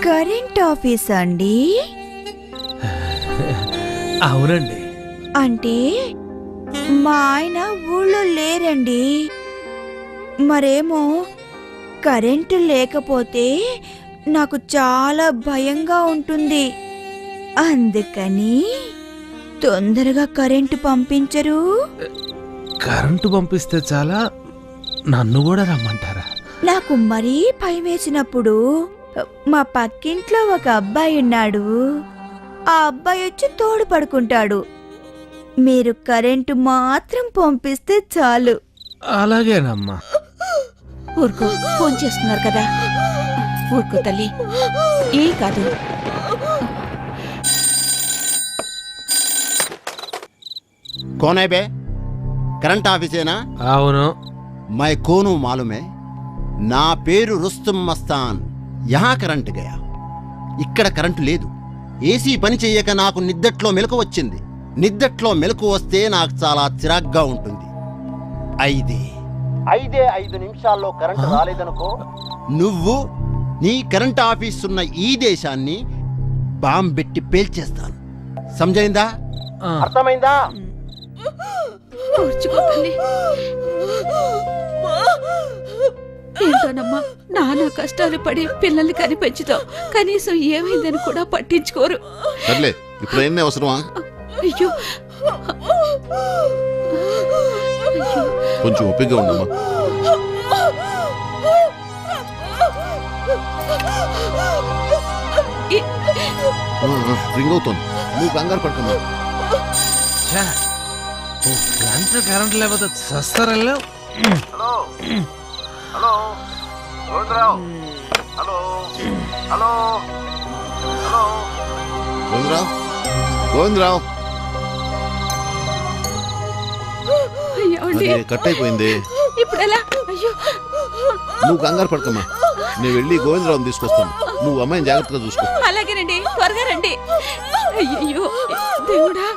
Current office అండి? అవునండి. అంటే మా ఆయన ఊళ్ళో లేరండి. మరేమో కరెంటు లేకపోతే నాకు చాలా భయంగా ఉంటుంది. అందుకని తొందరగా కరెంటు పంపించరు? కరెంటు పంపిస్తే చాలా, నన్ను కూడా రమ్మంటారా? నాకు మరీ భయమేసినప్పుడు మా పక్కింట్లో ఒక అబ్బాయి ఉన్నాడు. ఆ అబ్బాయి వచ్చి తోడు పడుకుంటాడు. మీరు కరెంటు మాత్రం పంపిస్తే చాలు. అలాగేనమ్మా. ఊరుకో, ఫోన్ చేస్తున్నారు కదా. ఊరుకో తల్లి, ఏ కాదు. कौन है बे? करंट ऑफिस है ना? అవును. मैं कौन हूँ मालूम है? నా పేరు రుస్తుం మస్తాన్. యహా కరెంట్ గయా. ఇక్కడ కరెంటు లేదు. ఏసీ పని చెయ్యక నాకు నిద్దట్లో మెలకు వచ్చింది. నిద్దట్లో మెలకు వస్తే నాకు చాలా చిరాగ్గా ఉంటుంది. ఐదే 5 నిమిషాల్లో కరెంటు రాలేదనుకో, నువ్వు నీ కరెంట్ ఆఫీస్ ఉన్న ఈ దేశాన్ని బాంబ్ పెట్టి పేల్చేస్తాను. సమజైందా? అర్థమైందా? తల్లి, ఏంటోనమ్మా, నానా కష్టాలు పడి పిల్లల్ని కనిపెంచుతావు, కనీసం ఏమైందని కూడా పట్టించుకోరు. సర్లే, ఇప్పుడు ఏం అవసరమా? అయ్యో, కొంచెం ఓపికగా ఉండమ్మా. రింగ్ అవుతోంది, నువ్వు కంగారు పడుతున్నా. గంట కరెంట్ లేకపోతే చస్తారా? Hello Govindarao. Hello hello hello Govindarao, Govindarao, ఏమండి? అది కట్ అయిపోయింది. ఇప్పుడు ఎలా? అయ్యో, నువ్వు కంగారు పడకమ్మా, నేను వెళ్ళి గోవిందరావుని తీసుకొస్తాను. నువ్వు అమ్మాయిని జాగ్రత్తగా చూసుకో. అలాగేనండి, త్వరగా రండి. అయ్యో దేవుడా.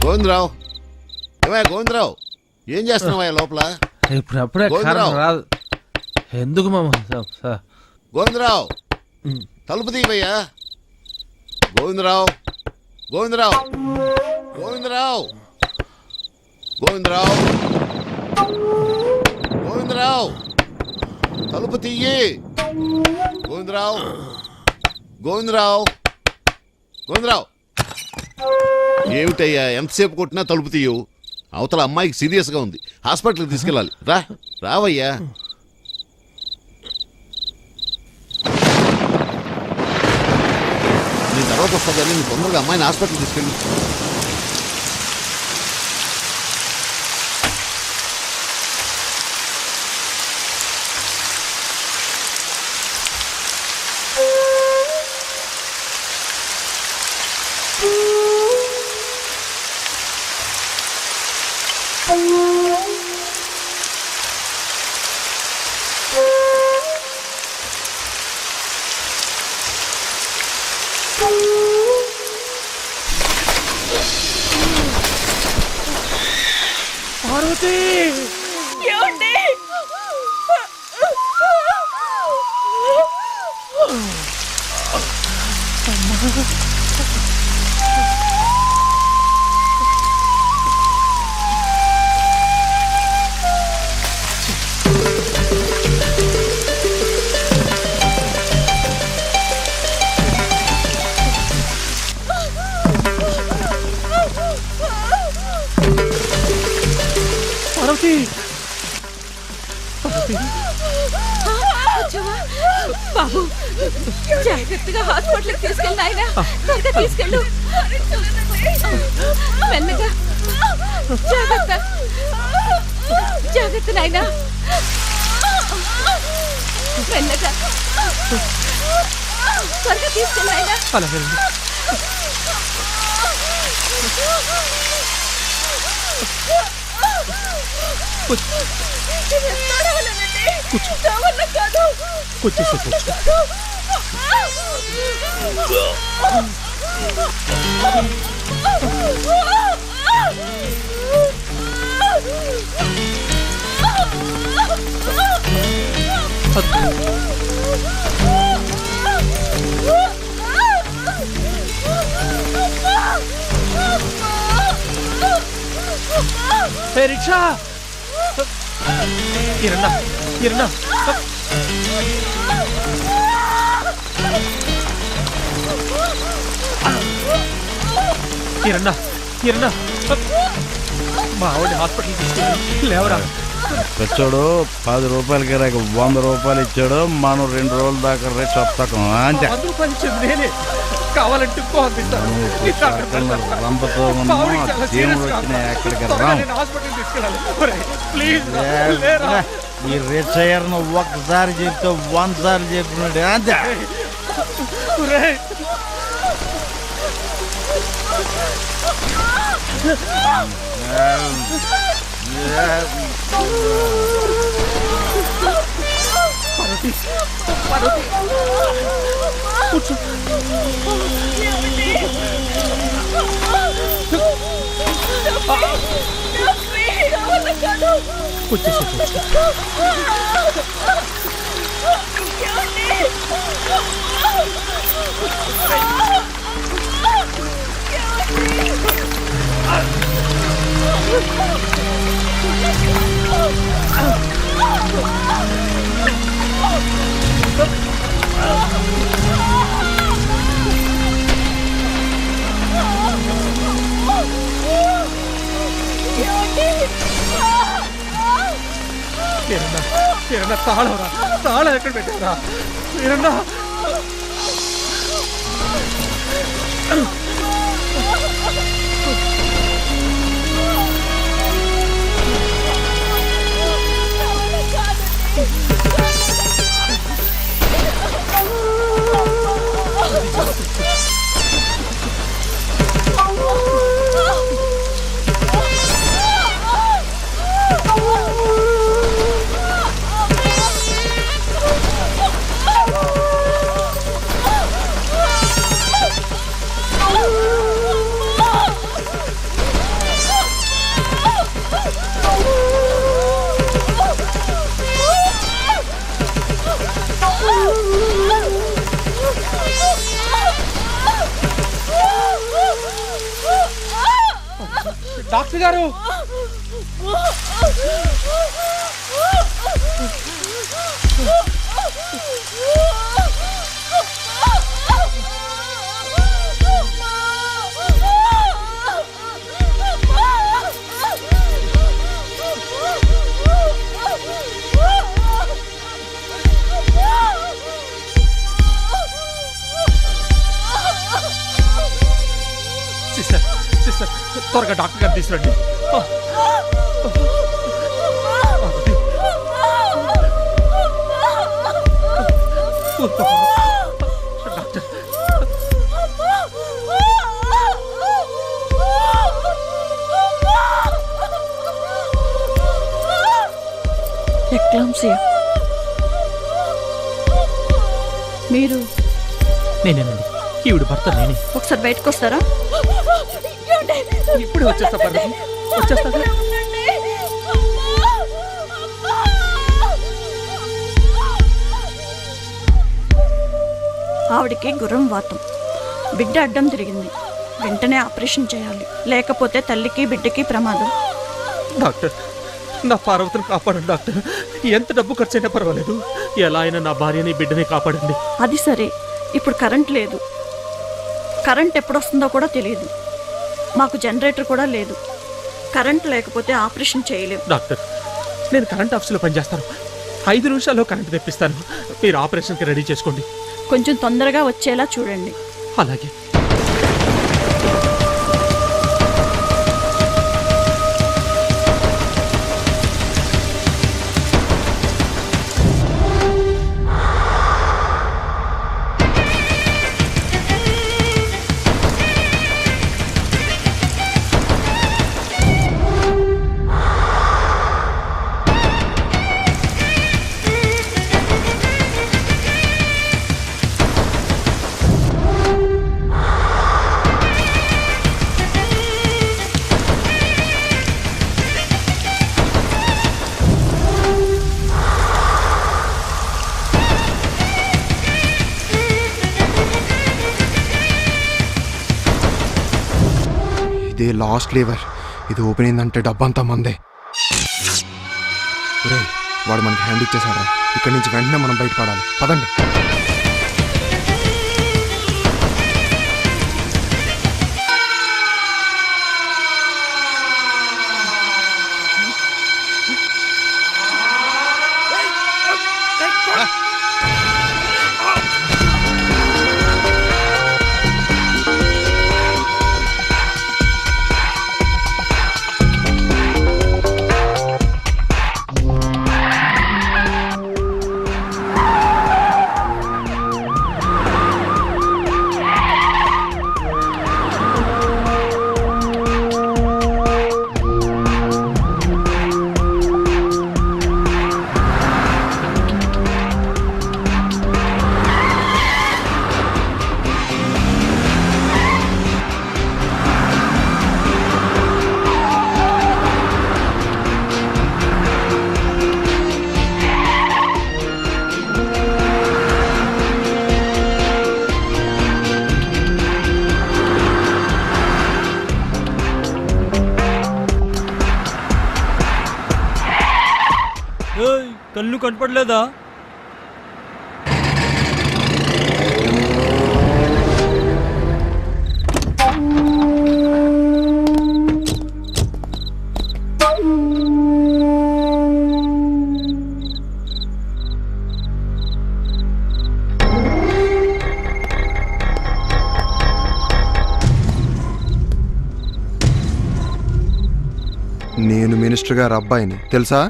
గోవిందరావు, ఏమయ్యా గోవిందరావు, ఏం చేస్తున్నావా లోపల? ఇప్పుడు అప్పుడే కరెంట్ రాదు. ఎందుకు మామ? గోవిందరావు, తలుపు తీవయ్యా. గోవిందరావు, గోవిందరావు, గోవిందరావు, గోవిందరావు, గోవిందరావు, తలుపు తీయి. గోవిందరావు, గోవిందరావు, గోవిందరావు. ఏమిటయ్యా, ఎంతసేపు కొట్టినా తలుపు తీయవు? అవతల అమ్మాయికి సీరియస్గా ఉంది, హాస్పిటల్కి తీసుకెళ్ళాలి. రావయ్యా. నేను తర్వాత వస్తా కానీ నేను తొందరగా అమ్మాయిని హాస్పిటల్కి తీసుకెళ్ళి. పార్వతి, ఏమండి? పార్వతి, బాబు జాగ్రత్తగా హాస్పిటల్కి తీసుకెళ్ళి నాయన త్వరగా తీసుకెళ్ళు మెల్లగా జాగ్రత్త జాగ్రత్త నాయన మెల్లగా త్వరగా తీసుకెళ్ళి నాయన అలాగే కూర్చోసి రిక్షా ఇరన్నా ఇరన్నా ఇరన్నా ఇరన్నా మా ఆవిడ హాస్పిటల్ తీసుకెళ్ళి లేవరా వచ్చాడు 10 రూపాయలకి 100 రూపాయలు ఇచ్చాడు. మనం 2 రోజుల దాకా రేట్ చెప్తాం అంతే. 100 రూపాయలు ఇచ్చింది నేనే, కావాలంటే ఇంకో రంపతో దేవుడు వచ్చిన ఎక్కడికి రాం. ఈ రిచయర్ను ఒక్కసారి చెప్తే 100 సార్లు చెప్పినట్టు అంతే. తాళవరా, తాళం ఎక్కడ పెట్టారా మీరన్నా? డాక్టర్ గారు, సిస్టర్ త్వరగా డాక్టర్ గారు తీసుకురండి. Doctor eclampsia. మీరు? నేనేనండి, ఈవిడ భర్త నేనే. ఒకసారి బయటకు వస్తారా? ఇప్పుడు వచ్చేస్తా పర్వతి, వచ్చేస్తా. ఆవిడికి గుర్రం వాతం, బిడ్డ అడ్డం తిరిగింది. వెంటనే ఆపరేషన్ చేయాలి, లేకపోతే తల్లికి బిడ్డకి ప్రమాదం. డాక్టర్, నా పార్వతిని కాపాడండి డాక్టర్. ఎంత డబ్బు ఖర్చు అయినా పర్వాలేదు, ఎలా అయినా నా భార్యని బిడ్డని కాపాడండి. అది సరే, ఇప్పుడు కరెంట్ లేదు. కరెంట్ ఎప్పుడు వస్తుందో కూడా తెలియదు. మాకు జనరేటర్ కూడా లేదు. కరెంట్ లేకపోతే ఆపరేషన్ చేయలేము. డాక్టర్, నేను కరెంట్ ఆఫీసులో పనిచేస్తాను. 5 నిమిషాల్లో కరెంట్ తెప్పిస్తాను. మీరు ఆపరేషన్కి రెడీ చేసుకోండి. కొంచెం తొందరగా వచ్చేలా చూడండి. అలాగే. ఇదే లాస్ట్ లేవర్. ఇది ఓపెన్ అయిందంటే డబ్బంతా మందే. ఒరేయ్, వాడు మనకి హ్యాండ్ ఇచ్చేసాడు. ఇక్కడి నుంచి వెంటనే మనం బయటపడాలి. పదండి. కళ్ళు కనపడలేదా? నేను మినిస్టర్ గారు అబ్బాయిని, తెలుసా?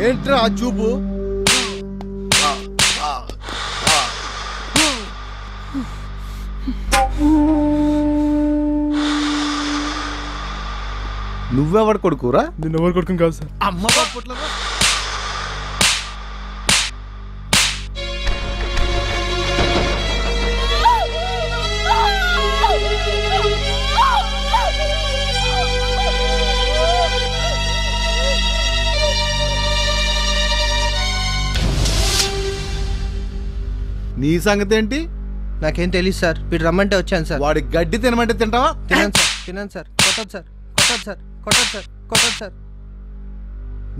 ఏంట్రా ఆ చూపు? నువ్వెవడు కొడుకురా? నిన్న ఎవరు కొడుకుని కాదు సార్. అమ్మ బాపుట్ల నీ సంగతి ఏంటి? నాకేం తెలియదు సార్. వీడు రమ్మంటే వచ్చాను సార్. వాడి గడ్డి తినమంటే తింటావా? తినాను సార్, తినాను సార్. కొట్టదు సార్, కొట్టదు సార్, కొట్టదు సార్, కొట్టదు సార్.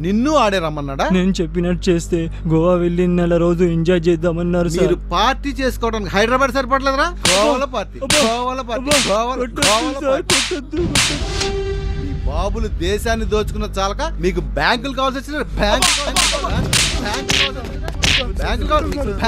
నిన్ను ఆడే రమ్మన్నాడా? నేను చెప్పినట్టు చేస్తే గోవా వెళ్ళి నెల రోజు ఎంజాయ్ చేద్దామన్నారు సార్. మీరు పార్టీ చేసుకోవడానికి హైదరాబాద్ సరిపడలేదురా? గోవాల పార్టీ, గోవాల పార్టీ, గోవాల పార్టీ. మీ బాబులు దేశాన్ని దోచుకున్న చాలక మీకు బ్యాంకులు కావాల్సి వచ్చిన బ్యాంకులు కావాల్సి వచ్చిన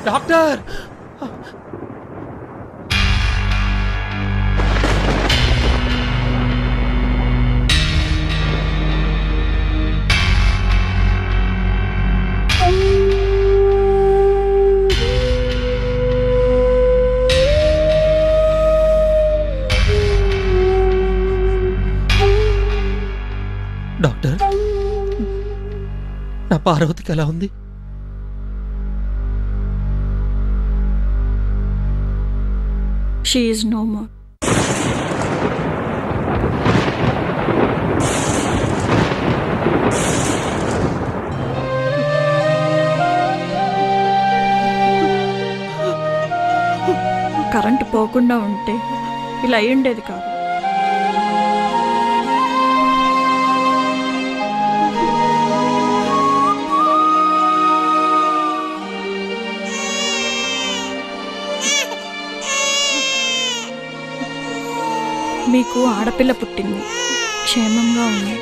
డాక్టర్ డాక్టర్ నా పార్వతికి ఎలా ఉంది? She is no more. Current పోకుండా ఉంటే ఇలా అయ్యుండేది కాదు. మీకు ఆడపిల్ల పుట్టింది, క్షేమంగా ఉంది.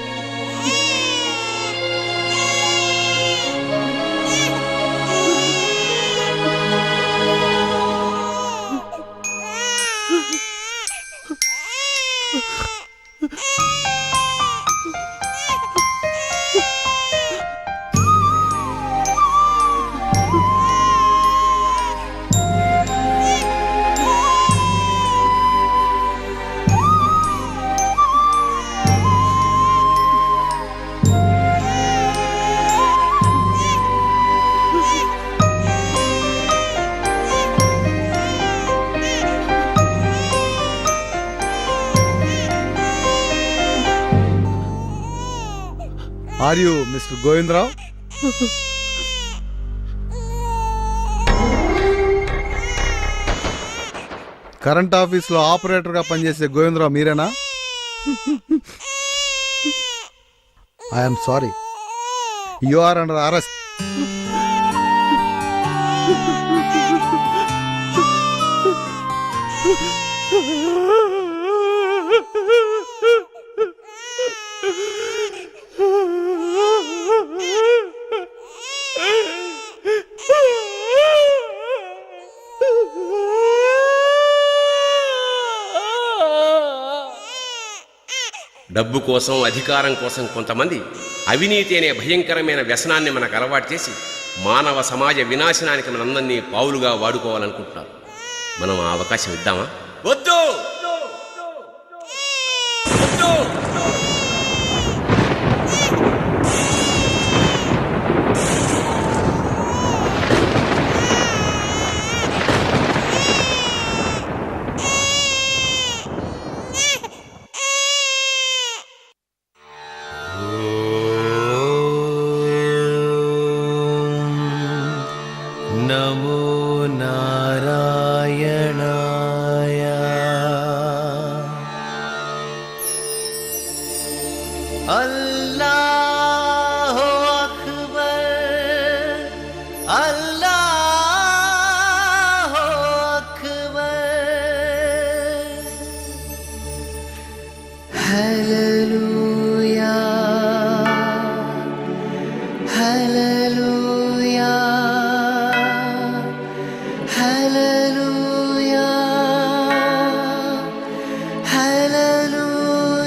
Are you mister Govindarao? Current ఆఫీస్లో ఆపరేటర్గా పనిచేసే గోవిందరావు మీరేనా? I'm sorry, you are under arrest. డబ్బు కోసం, అధికారం కోసం కొంతమంది అవినీతి అనే భయంకరమైన వ్యసనాన్ని మనకు అలవాటు చేసి మానవ సమాజ వినాశనానికి మనందరినీ పావులుగా వాడుకోవాలనుకుంటున్నారు. మనం ఆ అవకాశం ఇద్దామా? వద్దు. నమో నారాయణాయ. అల్లాహు అక్బర్, అల్లాహు అక్బర్. హల్లెలూయా, హల్లెలూయా, హల్లెలూయా.